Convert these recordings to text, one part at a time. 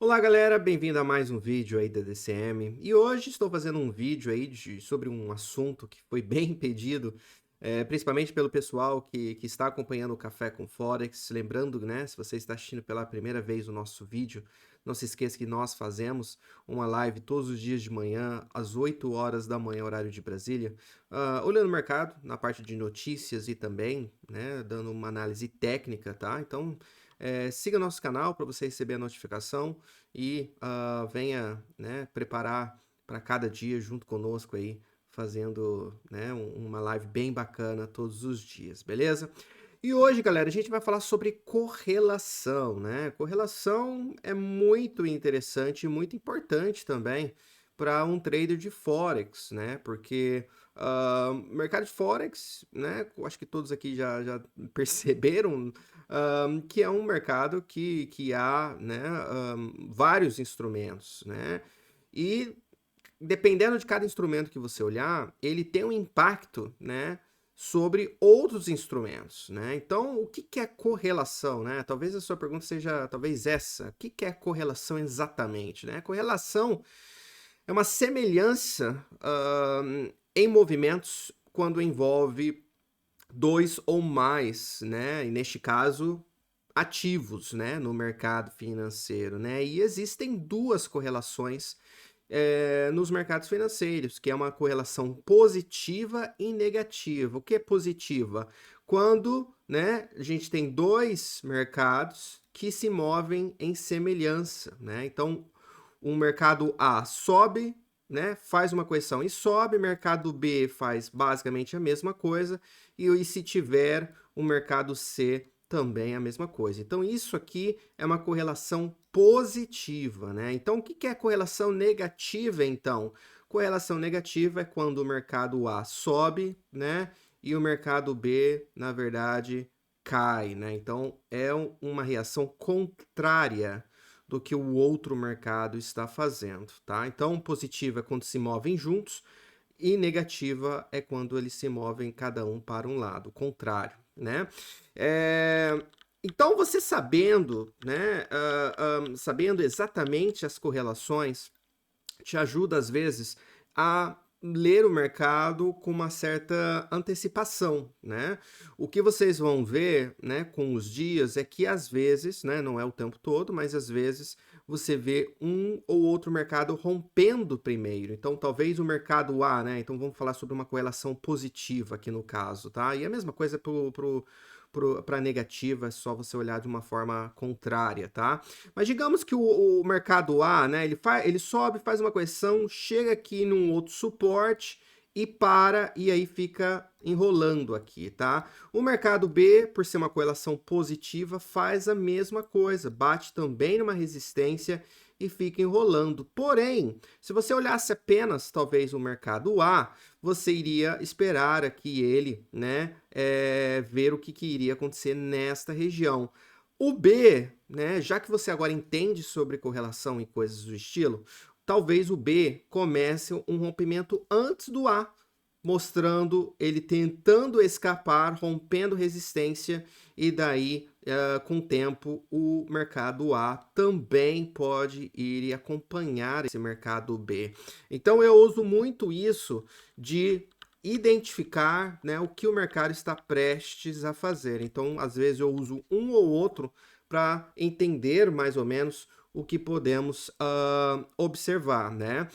Olá galera, bem-vindo a mais um vídeo aí da DCM e hoje estou fazendo um vídeo aí sobre um assunto que foi bem pedido, principalmente pelo pessoal que está acompanhando o Café com Forex. Lembrando, né, se você está assistindo pela primeira vez o nosso vídeo, não se esqueça que nós fazemos uma live todos os dias de manhã, às 8 horas da manhã, horário de Brasília, olhando o mercado na parte de notícias e também, né, dando uma análise técnica, tá? Então, siga nosso canal para você receber a notificação e venha, né, preparar para cada dia junto conosco aí, fazendo, né, uma live bem bacana todos os dias, beleza? E hoje, galera, a gente vai falar sobre correlação, né? Correlação é muito interessante e muito importante também para um trader de Forex, né? Porque mercado de Forex, né? Eu acho que todos aqui já perceberam que é um mercado que há, né, vários instrumentos, né? E dependendo de cada instrumento que você olhar, ele tem um impacto, né, sobre outros instrumentos, né? Então, o que é correlação, né? Talvez a sua pergunta seja, talvez essa. O que é correlação exatamente, né? Correlação é uma semelhança em movimentos quando envolve dois ou mais, né? E neste caso, ativos, né, no mercado financeiro, né? E existem duas correlações nos mercados financeiros, que é uma correlação positiva e negativa. O que é positiva? Quando, né, a gente tem dois mercados que se movem em semelhança, né? Então, o mercado A sobe, né, faz uma correção e sobe, mercado B faz basicamente a mesma coisa, e se tiver o mercado C também a mesma coisa. Então, isso aqui é uma correlação positiva, né? Então, o que é correlação negativa, então? Correlação negativa é quando o mercado A sobe, né? E o mercado B, na verdade, cai, né? Então, é uma reação contrária do que o outro mercado está fazendo, tá? Então, positiva é quando se movem juntos e negativa é quando eles se movem cada um para um lado, contrário, né? É, então, você sabendo, né, sabendo exatamente as correlações, te ajuda às vezes a ler o mercado com uma certa antecipação, né? O que vocês vão ver, né, com os dias é que às vezes, né, não é o tempo todo, mas às vezes você vê um ou outro mercado rompendo primeiro. Então, talvez o mercado A, né? Então, vamos falar sobre uma correlação positiva aqui no caso, tá? E a mesma coisa para negativa, é só você olhar de uma forma contrária, tá? Mas digamos que o mercado A, né, ele sobe, faz uma correção, chega aqui num outro suporte e para, e aí fica enrolando aqui, tá? O mercado B, por ser uma correlação positiva, faz a mesma coisa, bate também numa resistência e fica enrolando. Porém, se você olhasse apenas, talvez, o mercado A, você iria esperar aqui ele, né, ver o que iria acontecer nesta região. O B, né, já que você agora entende sobre correlação e coisas do estilo, talvez o B comece um rompimento antes do A, mostrando ele tentando escapar, rompendo resistência, e daí, com o tempo, o mercado A também pode ir e acompanhar esse mercado B. Então eu uso muito isso de identificar, né, o que o mercado está prestes a fazer. Então, às vezes eu uso um ou outro para entender mais ou menos o que podemos observar, né?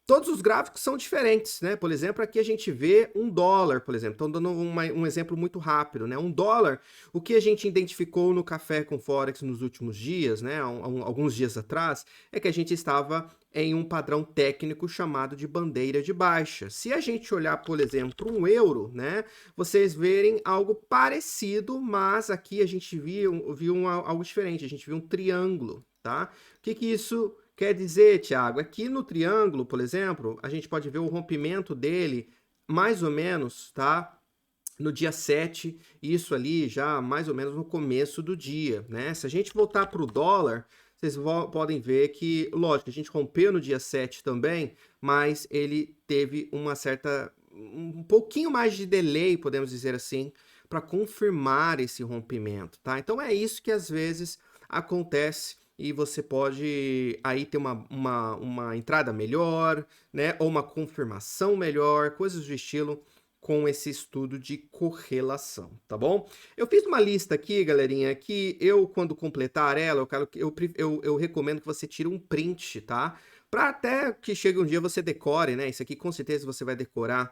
Todos os gráficos são diferentes, né? Por exemplo, aqui a gente vê um dólar, por exemplo. Então, dando um exemplo muito rápido, né? Um dólar, o que a gente identificou no Café com Forex nos últimos dias, né? Alguns dias atrás, é que a gente estava em um padrão técnico chamado de bandeira de baixa. Se a gente olhar, por exemplo, um euro, né? Vocês verem algo parecido, mas aqui a gente viu algo diferente. A gente viu um triângulo, tá? O que isso quer dizer, Thiago? Aqui no triângulo, por exemplo, a gente pode ver o rompimento dele mais ou menos, tá? No dia 7, isso ali já mais ou menos no começo do dia, né? Se a gente voltar para o dólar, vocês podem ver que, lógico, a gente rompeu no dia 7 também, mas ele teve um pouquinho mais de delay, podemos dizer assim, para confirmar esse rompimento, tá? Então é isso que às vezes acontece e você pode aí ter uma entrada melhor, né? Ou uma confirmação melhor, coisas do estilo com esse estudo de correlação, tá bom? Eu fiz uma lista aqui, galerinha, que eu, quando completar ela, eu recomendo que você tire um print, tá? Para até que chegue um dia você decore, né? Isso aqui com certeza você vai decorar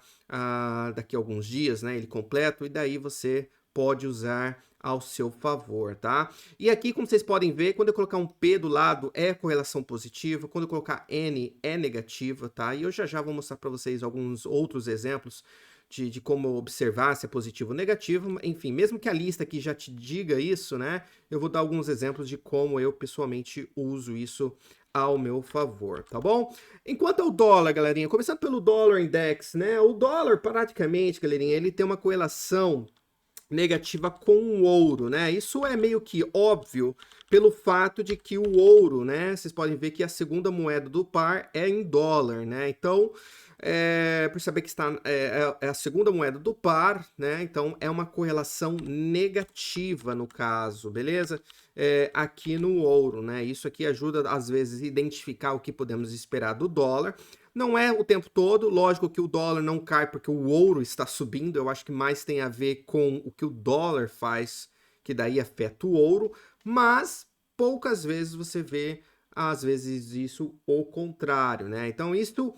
daqui a alguns dias, né? Ele completo, e daí você pode usar ao seu favor, tá? E aqui, como vocês podem ver, quando eu colocar um P do lado é correlação positiva, quando eu colocar N é negativa, tá? E eu já vou mostrar para vocês alguns outros exemplos de como observar se é positivo ou negativo. Enfim, mesmo que a lista aqui já te diga isso, né? Eu vou dar alguns exemplos de como eu pessoalmente uso isso ao meu favor, tá bom? Enquanto ao dólar, galerinha, começando pelo dólar index, né? O dólar, praticamente, galerinha, ele tem uma correlação negativa com o ouro, né? Isso é meio que óbvio pelo fato de que o ouro, né? Vocês podem ver que a segunda moeda do par é em dólar, né? Então, por saber que é a segunda moeda do par, né? Então, é uma correlação negativa no caso, beleza? Aqui no ouro, né? Isso aqui ajuda, às vezes, a identificar o que podemos esperar do dólar. Não é o tempo todo, lógico que o dólar não cai porque o ouro está subindo, eu acho que mais tem a ver com o que o dólar faz, que daí afeta o ouro, mas poucas vezes você vê, às vezes, isso o contrário, né? Então, isso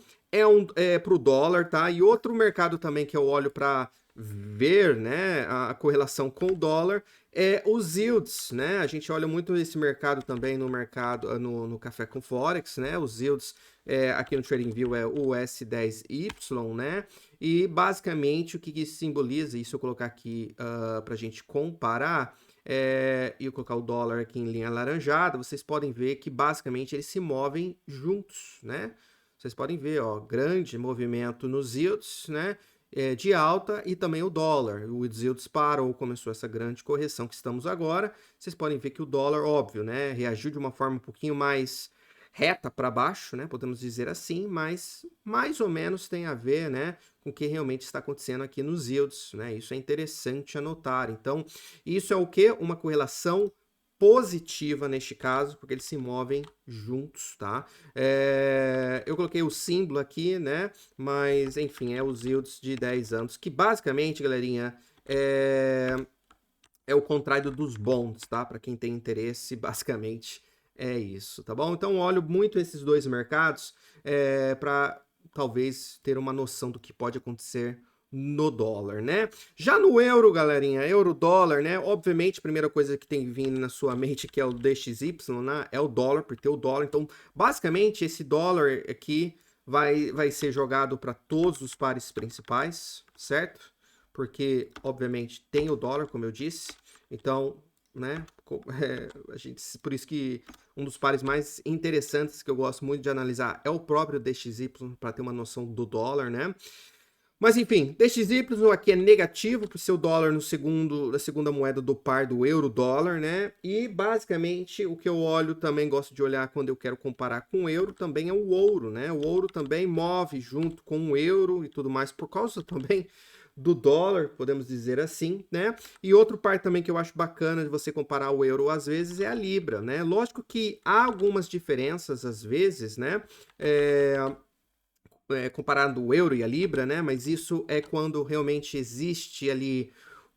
é para o dólar, tá? E outro mercado também que eu olho para ver, né, a correlação com o dólar é os yields, né? A gente olha muito esse mercado também no mercado, no Café com Forex, né? Os yields aqui no TradingView é o S10Y, né? E basicamente o que isso simboliza, isso eu colocar aqui para a gente comparar, e eu colocar o dólar aqui em linha alaranjada, vocês podem ver que basicamente eles se movem juntos, né? Vocês podem ver, ó, grande movimento nos yields, né? De alta, e também o dólar. O yields parou, começou essa grande correção que estamos agora. Vocês podem ver que o dólar, óbvio, né? Reagiu de uma forma um pouquinho mais reta para baixo, né? Podemos dizer assim, mas mais ou menos tem a ver, né, com o que realmente está acontecendo aqui nos yields, né? Isso é interessante anotar. Então, isso é o que? Uma correlação positiva neste caso, porque eles se movem juntos, tá? Eu coloquei o símbolo aqui, né? Mas, enfim, é os yields de 10 anos, que basicamente, galerinha, é o contrário dos bonds, tá? Para quem tem interesse, basicamente é isso, tá bom? Então, olho muito esses dois mercados para talvez ter uma noção do que pode acontecer no dólar, né? Já no euro, galerinha, euro-dólar, né? Obviamente, a primeira coisa que tem vindo na sua mente, que é o DXY, né? É o dólar, porque o dólar, então, basicamente, esse dólar aqui vai ser jogado para todos os pares principais, certo? Porque, obviamente, tem o dólar, como eu disse, então, né, por isso que um dos pares mais interessantes que eu gosto muito de analisar é o próprio DXY, para ter uma noção do dólar, né? Mas enfim, DXY aqui é negativo para o seu dólar na segunda moeda do par do euro-dólar, né? E basicamente o que eu olho também, gosto de olhar quando eu quero comparar com o euro, também é o ouro, né? O ouro também move junto com o euro e tudo mais, por causa também do dólar, podemos dizer assim, né? E outro par também que eu acho bacana de você comparar o euro às vezes é a libra, né? Lógico que há algumas diferenças às vezes, né? Comparando o euro e a libra, né? Mas isso é quando realmente existe ali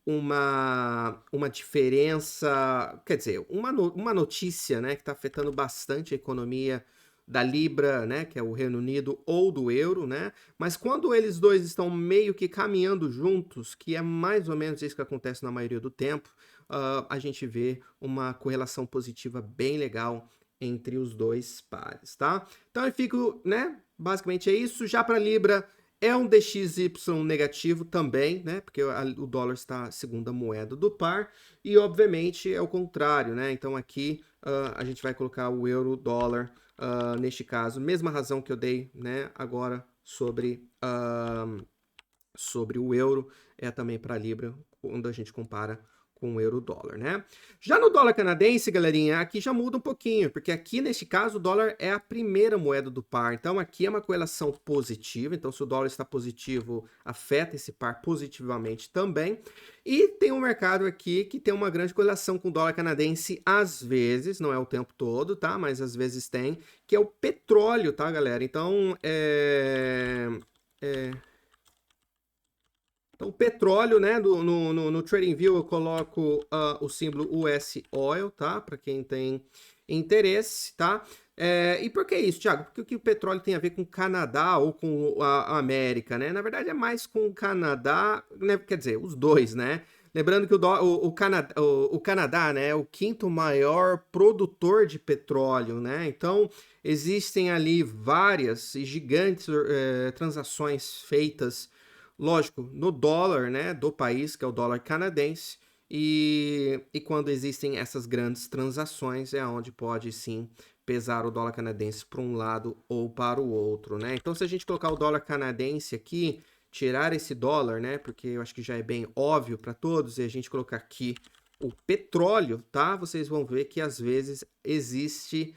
uma diferença, quer dizer, uma notícia, né, que está afetando bastante a economia da libra, né, que é o Reino Unido, ou do euro, né? Mas quando eles dois estão meio que caminhando juntos, que é mais ou menos isso que acontece na maioria do tempo, a gente vê uma correlação positiva bem legal entre os dois pares, tá? Então eu fico, né? Basicamente é isso. Já para Libra é um DXY negativo também, né? Porque o dólar está a segunda moeda do par. E obviamente é o contrário, né? Então aqui a gente vai colocar o euro, dólar, neste caso. Mesma razão que eu dei, né? Agora sobre o euro, é também para Libra, quando a gente compara com o euro-dólar, né? Já no dólar canadense, galerinha, aqui já muda um pouquinho, porque aqui, neste caso, o dólar é a primeira moeda do par. Então, aqui é uma correlação positiva. Então, se o dólar está positivo, afeta esse par positivamente também. E tem um mercado aqui que tem uma grande correlação com o dólar canadense, às vezes, não é o tempo todo, tá? Mas às vezes tem, que é o petróleo, tá, galera? Então, Então, o petróleo, né, no TradingView eu coloco o símbolo US Oil, tá? Para quem tem interesse, tá? E por que isso, Thiago? Porque o que o petróleo tem a ver com o Canadá ou com a América, né? Na verdade é mais com o Canadá, né? Quer dizer, os dois, né? Lembrando que o Canadá, né, é o quinto maior produtor de petróleo, né? Então, existem ali várias e gigantes transações feitas, lógico, no dólar, né, do país, que é o dólar canadense, e quando existem essas grandes transações é onde pode sim pesar o dólar canadense para um lado ou para o outro, né? Então, se a gente colocar o dólar canadense aqui, tirar esse dólar, né, porque eu acho que já é bem óbvio para todos, e a gente colocar aqui o petróleo, tá? Vocês vão ver que às vezes existe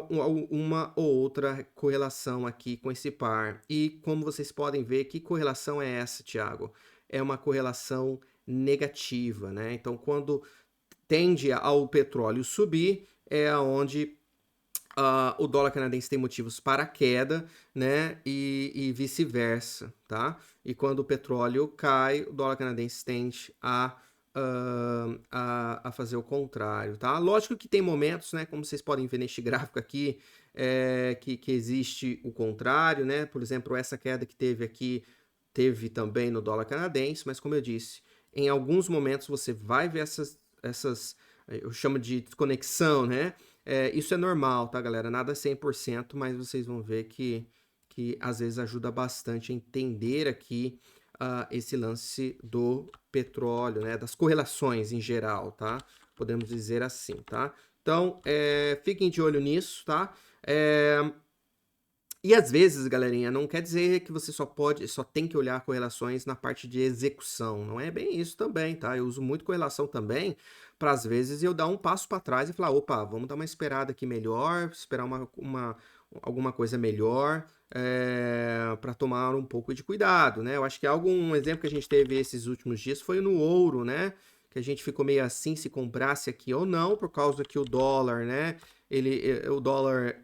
uma ou outra correlação aqui com esse par. E como vocês podem ver, que correlação é essa, Thiago? É uma correlação negativa, né? Então, quando tende ao petróleo subir, é onde o dólar canadense tem motivos para queda, né? E vice-versa, tá? E quando o petróleo cai, o dólar canadense tende a fazer o contrário, tá? Lógico que tem momentos, né? Como vocês podem ver neste gráfico aqui, que existe o contrário, né? Por exemplo, essa queda que teve aqui, teve também no dólar canadense, mas como eu disse, em alguns momentos você vai ver essas eu chamo de desconexão, né? Isso é normal, tá, galera? Nada é 100%, mas vocês vão ver que às vezes ajuda bastante a entender aqui esse lance do petróleo, né? Das correlações em geral, tá? Podemos dizer assim, tá? Então, fiquem de olho nisso, tá? E às vezes, galerinha, não quer dizer que você só tem que olhar correlações na parte de execução. Não é bem isso também, tá? Eu uso muito correlação também para às vezes eu dar um passo para trás e falar, opa, vamos dar uma esperada aqui melhor, esperar alguma coisa melhor para tomar um pouco de cuidado, né? Eu acho que um exemplo que a gente teve esses últimos dias foi no ouro, né? Que a gente ficou meio assim se comprasse aqui ou não, por causa que o dólar, né? O dólar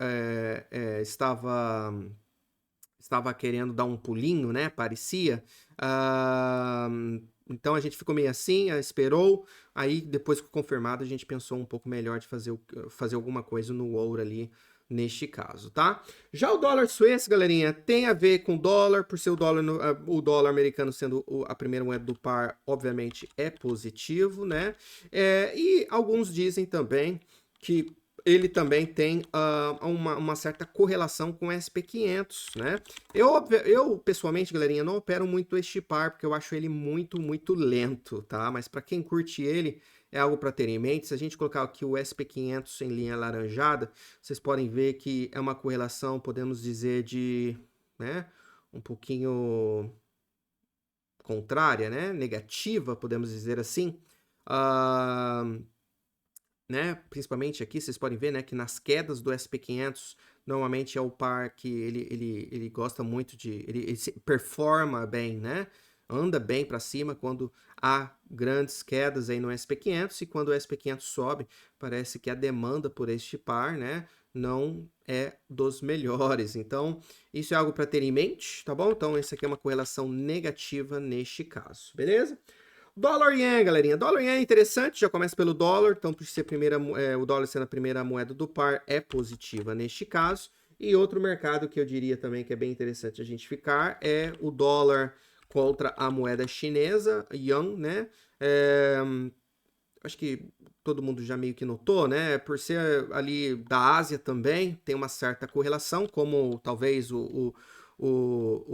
estava querendo dar um pulinho, né? Parecia. Então a gente ficou meio assim, esperou. Aí depois que confirmado, a gente pensou um pouco melhor de fazer alguma coisa no ouro ali, neste caso, tá? Já o dólar suíço, galerinha, tem a ver com dólar, por ser o dólar americano sendo a primeira moeda do par, obviamente é positivo, né? E alguns dizem também que ele também tem uma certa correlação com o SP500, né? Eu, pessoalmente, galerinha, não opero muito este par, porque eu acho ele muito, muito lento, tá? Mas para quem curte ele, é algo para ter em mente. Se a gente colocar aqui o SP500 em linha alaranjada, vocês podem ver que é uma correlação, podemos dizer, né, um pouquinho contrária, né? Negativa, podemos dizer assim. Né? Principalmente aqui, vocês podem ver, né, que nas quedas do SP500, normalmente é o par que ele gosta muito ele performa bem, né? Anda bem para cima quando há grandes quedas aí no SP500, e quando o SP500 sobe, parece que a demanda por este par, né, não é dos melhores. Então, isso é algo para ter em mente, tá bom? Então, essa aqui é uma correlação negativa neste caso, beleza? Dólar ien, galerinha. Dólar ien é interessante, já começa pelo dólar, então por ser o dólar sendo a primeira moeda do par, é positiva neste caso. E outro mercado que eu diria também que é bem interessante a gente ficar é o dólar contra a moeda chinesa, yuan, né? Acho que todo mundo já meio que notou, né? Por ser ali da Ásia também, tem uma certa correlação, como talvez o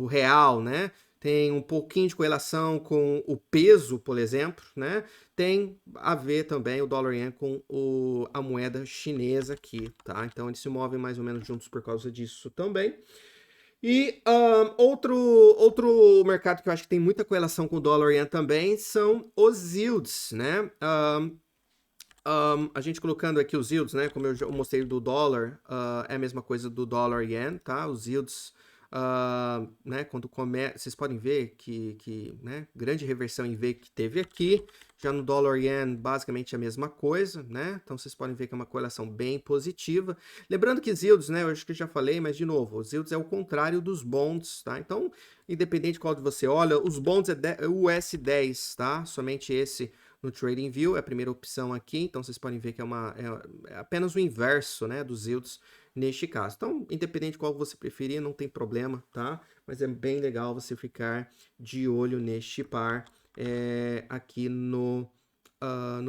real, né? Tem um pouquinho de correlação com o peso, por exemplo, né? Tem a ver também o dólar yen com a moeda chinesa aqui, tá? Então eles se movem mais ou menos juntos por causa disso também. E outro mercado que eu acho que tem muita correlação com o dólar yen também são os yields, né? A gente colocando aqui os yields, né? Como eu já mostrei do dólar, é a mesma coisa do dólar yen, tá? Os yields, né? Quando vocês podem ver que né? Grande reversão em V que teve aqui. Já no dólar yen, basicamente a mesma coisa, né? Então vocês podem ver que é uma correlação bem positiva. Lembrando que os yields, né? Eu acho que eu já falei, mas de novo, os yields é o contrário dos bonds, tá? Então, independente de qual de você olha, os bonds é o US10, tá? Somente esse no TradingView, é a primeira opção aqui, então vocês podem ver que é apenas o inverso, né, dos yields neste caso. Então, independente de qual você preferir, não tem problema, tá? Mas é bem legal você ficar de olho neste par aqui no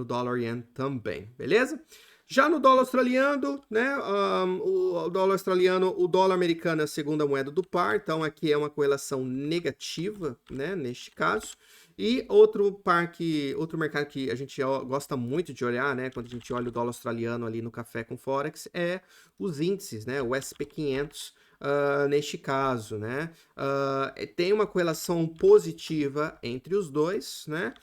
dólar yen também, beleza? Já no dólar australiano, né? O dólar australiano, o dólar americano é a segunda moeda do par, então aqui é uma correlação negativa, né? Neste caso. E outro mercado que a gente gosta muito de olhar, né? Quando a gente olha o dólar australiano ali no café com Forex, é os índices, né? O SP500. Neste caso, né? Tem uma correlação positiva entre os dois, né?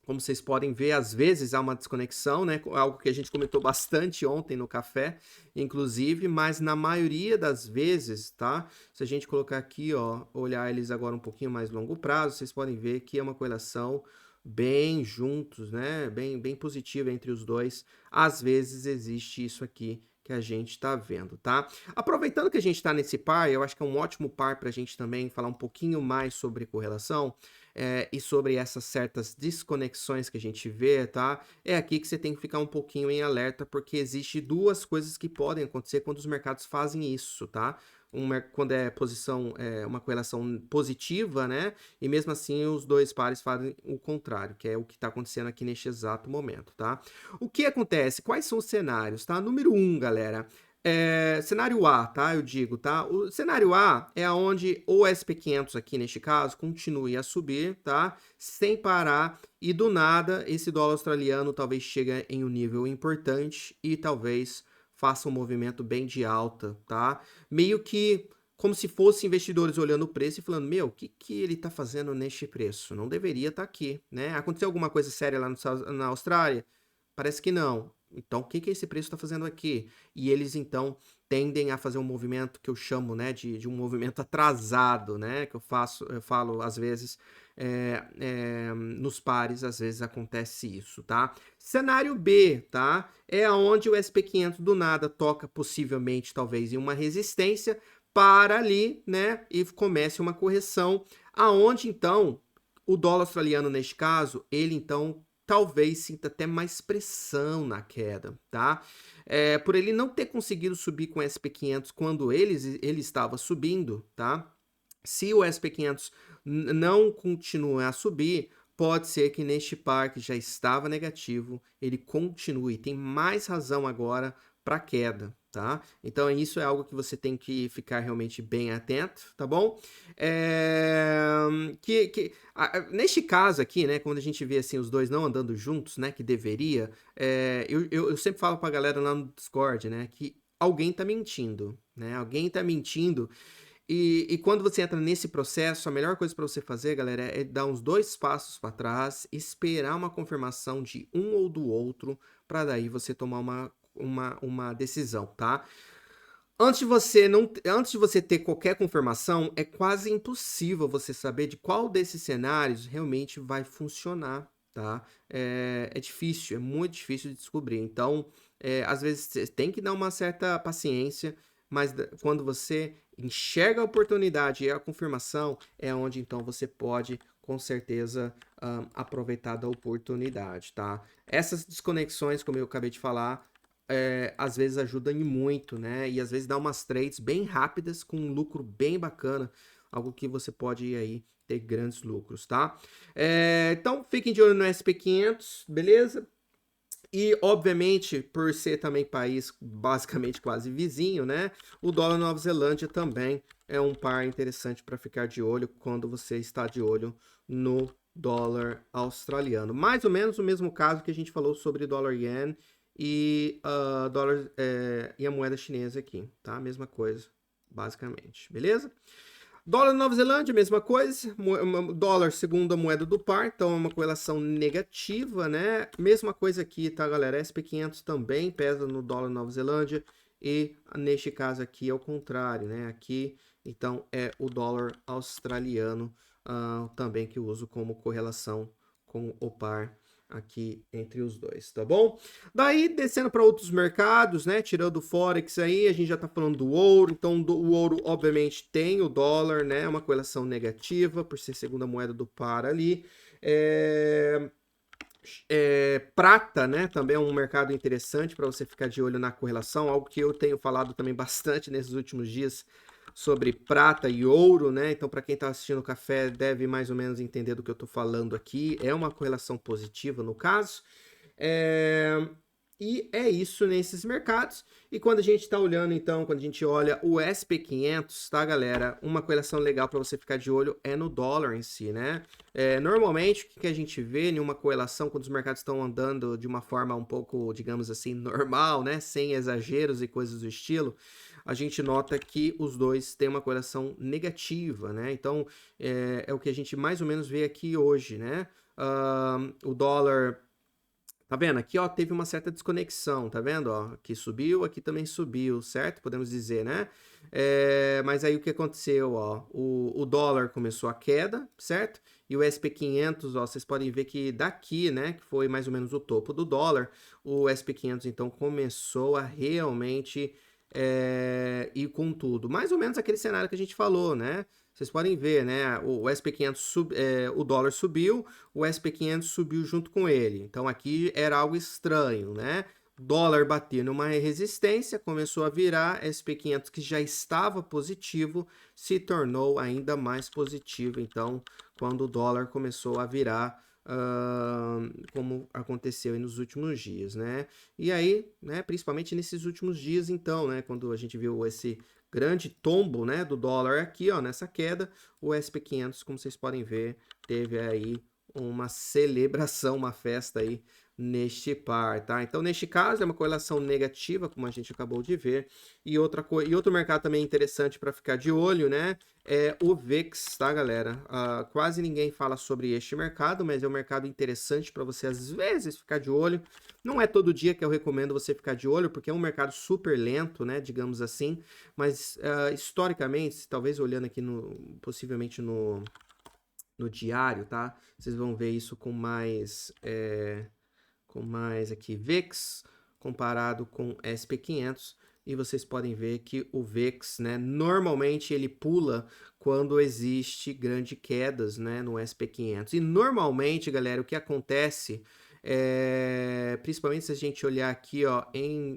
Como vocês podem ver, às vezes há uma desconexão, né? Algo que a gente comentou bastante ontem no café, inclusive, mas na maioria das vezes, tá? Se a gente colocar aqui, ó, olhar eles agora um pouquinho mais longo prazo, vocês podem ver que é uma correlação bem juntos, né? Bem positiva entre os dois. Às vezes existe isso aqui que a gente está vendo, tá? Aproveitando que a gente está nesse par, eu acho que é um ótimo par para a gente também falar um pouquinho mais sobre correlação. E sobre essas certas desconexões que a gente vê, tá? É aqui que você tem que ficar um pouquinho em alerta, porque existe duas coisas que podem acontecer quando os mercados fazem isso, tá? Quando uma correlação positiva, né? E mesmo assim os dois pares fazem o contrário, que é o que está acontecendo aqui neste exato momento, tá? O que acontece? Quais são os cenários, tá? Número 1, galera. Cenário A, tá? Eu digo, tá? O cenário A é onde o SP500 aqui neste caso continue a subir, tá? Sem parar e do nada esse dólar australiano talvez chegue em um nível importante e talvez faça um movimento bem de alta, tá? Meio que como se fossem investidores olhando o preço e falando, meu, o que ele tá fazendo neste preço? Não deveria estar aqui, né? Aconteceu alguma coisa séria lá na Austrália? Parece que não. Então, o que esse preço está fazendo aqui? E eles, então, tendem a fazer um movimento que eu chamo, né, de um movimento atrasado, né, que eu falo, às vezes, nos pares, às vezes acontece isso, tá? Cenário B, tá? É onde o SP500 do nada toca, possivelmente, talvez, em uma resistência, para ali, né, e comece uma correção, aonde, então, o dólar australiano, neste caso, ele, então, talvez sinta até mais pressão na queda, tá? Por ele não ter conseguido subir com o SP500 quando ele estava subindo, tá? Se o SP500 não continuar a subir, pode ser que neste par que já estava negativo, ele continue. Tem mais razão agora para queda, tá? Então isso é algo que você tem que ficar realmente bem atento, tá bom? Neste caso aqui, né, quando a gente vê assim os dois não andando juntos, né, que deveria, eu sempre falo pra galera lá no Discord, né, que alguém tá mentindo, né? Alguém tá mentindo e quando você entra nesse processo, a melhor coisa para você fazer, galera, é dar uns 2 passos para trás, esperar uma confirmação de um ou do outro, para daí você tomar uma decisão, tá? Antes de você ter qualquer confirmação, é quase impossível você saber de qual desses cenários realmente vai funcionar, tá? É difícil, é muito difícil de descobrir. Então, às vezes você tem que dar uma certa paciência, mas quando você enxerga a oportunidade e a confirmação, é onde então você pode, com certeza, aproveitar da oportunidade, tá? Essas desconexões, como eu acabei de falar, às vezes ajudam e muito, né? E às vezes dá umas trades bem rápidas com um lucro bem bacana, algo que você pode aí ter grandes lucros, tá? Então fiquem de olho no SP500, beleza? E, obviamente, por ser também país basicamente quase vizinho, né? O dólar Nova Zelândia também é um par interessante para ficar de olho quando você está de olho no dólar australiano. Mais ou menos o mesmo caso que a gente falou sobre dólar yen e dólar e a moeda chinesa aqui, tá? Mesma coisa. basicamente, beleza? Dólar Nova Zelândia, mesma coisa, dólar segunda moeda do par, então é uma correlação negativa, né? Mesma coisa aqui, tá, galera? SP500 também pesa no dólar Nova Zelândia e neste caso aqui é o contrário, né? Aqui, então, é o dólar australiano também que eu uso como correlação com o par aqui entre os dois, tá bom? Daí, descendo para outros mercados, né? Tirando o Forex aí, a gente já tá falando do ouro. Então, o ouro, obviamente, tem o dólar, né? Uma correlação negativa, por ser segunda moeda do par ali. Prata, né? Também é um mercado interessante para você ficar de olho na correlação. Algo que eu tenho falado também bastante nesses últimos dias sobre prata e ouro, né? Então, para quem está assistindo o café, deve mais ou menos entender do que eu estou falando aqui. É uma correlação positiva no caso. E é isso nesses mercados. E quando a gente está olhando, então, quando a gente olha o SP500, tá, galera? Uma correlação legal para você ficar de olho é no dólar em si, né? Normalmente, o que a gente vê em uma correlação quando os mercados estão andando de uma forma um pouco, digamos assim, normal, né? Sem exageros e coisas do estilo, a gente nota que os dois têm uma correlação negativa, né? Então, é o que a gente mais ou menos vê aqui hoje, né? O dólar... Tá vendo? Aqui, ó, teve uma certa desconexão, tá vendo? Ó, aqui subiu, aqui também subiu, certo? Podemos dizer, né? Mas aí o que aconteceu, ó? O dólar começou a queda, certo? E o SP500, ó, vocês podem ver que daqui, né, que foi mais ou menos o topo do dólar, o SP500, então, começou a realmente ir com tudo. Mais ou menos aquele cenário que a gente falou, né? Vocês podem ver, né? O SP500 o dólar subiu, o SP500 subiu junto com ele. Então aqui era algo estranho, né? Dólar bateu numa resistência, começou a virar, SP500 que já estava positivo se tornou ainda mais positivo. Então, quando o dólar começou a virar, como aconteceu aí nos últimos dias, né? E aí, né, principalmente nesses últimos dias, então, né, quando a gente viu esse grande tombo, né, do dólar aqui, ó, nessa queda, o SP500, como vocês podem ver, teve aí uma celebração, uma festa aí neste par, tá? Então, neste caso, é uma correlação negativa, como a gente acabou de ver, e outro mercado também interessante para ficar de olho, né, é o VIX, tá, galera? Quase ninguém fala sobre este mercado, mas é um mercado interessante para você, às vezes, ficar de olho. Não é todo dia que eu recomendo você ficar de olho, porque é um mercado super lento, né, digamos assim, mas historicamente, talvez olhando aqui possivelmente no diário, tá? Vocês vão ver isso com mais aqui VIX comparado com SP500 e vocês podem ver que o VIX, né, normalmente ele pula quando existe grandes quedas, né, no SP500. E normalmente, galera, o que acontece principalmente se a gente olhar aqui, ó,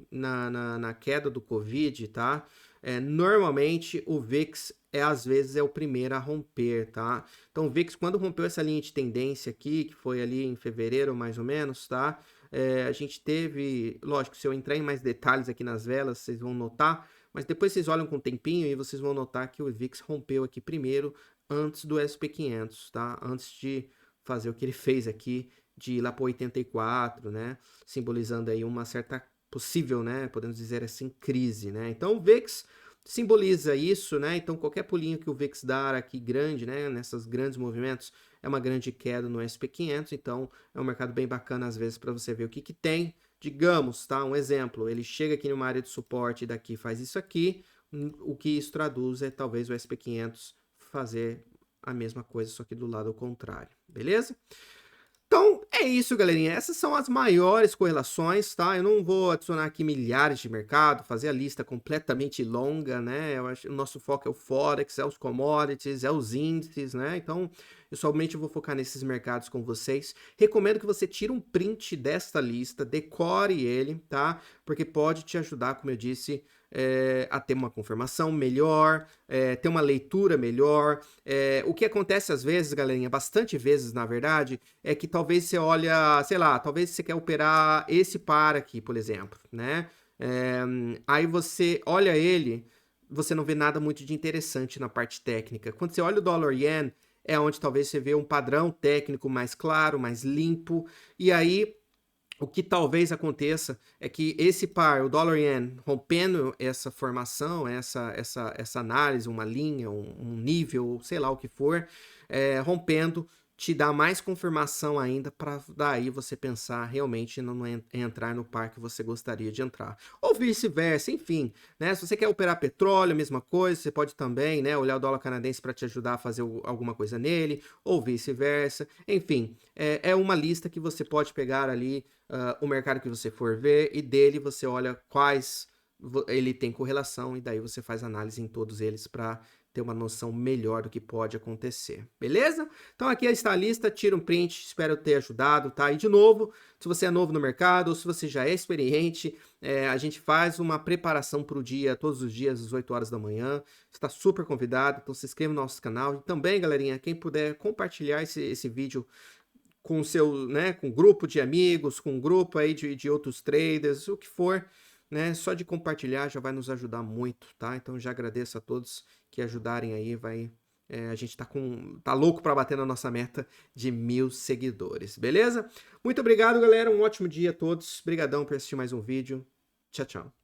na queda do Covid, tá? Normalmente o VIX às vezes é o primeiro a romper, tá? Então o VIX, quando rompeu essa linha de tendência aqui, que foi ali em fevereiro mais ou menos, tá? A gente teve, lógico, se eu entrar em mais detalhes aqui nas velas, vocês vão notar, mas depois vocês olham com um tempinho e vocês vão notar que o VIX rompeu aqui primeiro, antes do SP500, tá? Antes de fazer o que ele fez aqui, de ir lá para 84, né? Simbolizando aí uma certa possível, né? Podemos dizer assim, crise, né? Então o VIX simboliza isso, né? Então qualquer pulinho que o VIX dar aqui grande, né? Nessas grandes movimentos, é uma grande queda no SP500, então é um mercado bem bacana às vezes para você ver o que que tem. Digamos, tá? Um exemplo, ele chega aqui numa área de suporte e daqui faz isso aqui, o que isso traduz é talvez o SP500 fazer a mesma coisa, só que do lado contrário, beleza? Então, é isso, galerinha. Essas são as maiores correlações, tá? Eu não vou adicionar aqui milhares de mercado, fazer a lista completamente longa, né? Eu acho que o nosso foco é o Forex, é os commodities, é os índices, né? Então, eu somente vou focar nesses mercados com vocês. Recomendo que você tire um print desta lista, decore ele, tá? Porque pode te ajudar, como eu disse, a ter uma confirmação melhor, ter uma leitura melhor. O que acontece às vezes, galerinha, bastante vezes, na verdade, é que talvez você olha, sei lá, talvez você quer operar esse par aqui, por exemplo, né? Aí você olha ele, você não vê nada muito de interessante na parte técnica. Quando você olha o dólar yen, é onde talvez você vê um padrão técnico mais claro, mais limpo, e aí o que talvez aconteça é que esse par, o dólar yen, rompendo essa formação, essa análise, uma linha, um nível, sei lá o que for, rompendo, te dá mais confirmação ainda para daí você pensar realmente em não entrar no par que você gostaria de entrar. Ou vice-versa, enfim, né? Se você quer operar petróleo, a mesma coisa, você pode também, né, olhar o dólar canadense para te ajudar a fazer alguma coisa nele, ou vice-versa. Enfim, é uma lista que você pode pegar ali o mercado que você for ver e dele você olha quais ele tem correlação e daí você faz análise em todos eles para ter uma noção melhor do que pode acontecer, beleza? Então aqui está a lista, tira um print, espero ter ajudado, tá? E de novo, se você é novo no mercado ou se você já é experiente, a gente faz uma preparação para o dia, todos os dias, às 8 horas da manhã, está super convidado, então se inscreva no nosso canal e também, galerinha, quem puder compartilhar esse vídeo com seu, né, com grupo de amigos, com grupo aí de outros traders, o que for, né, só de compartilhar já vai nos ajudar muito, tá? Então já agradeço a todos que ajudarem aí, a gente tá louco para bater na nossa meta de 1000 seguidores, beleza? Muito obrigado, galera, um ótimo dia a todos, brigadão por assistir mais um vídeo, tchau, tchau.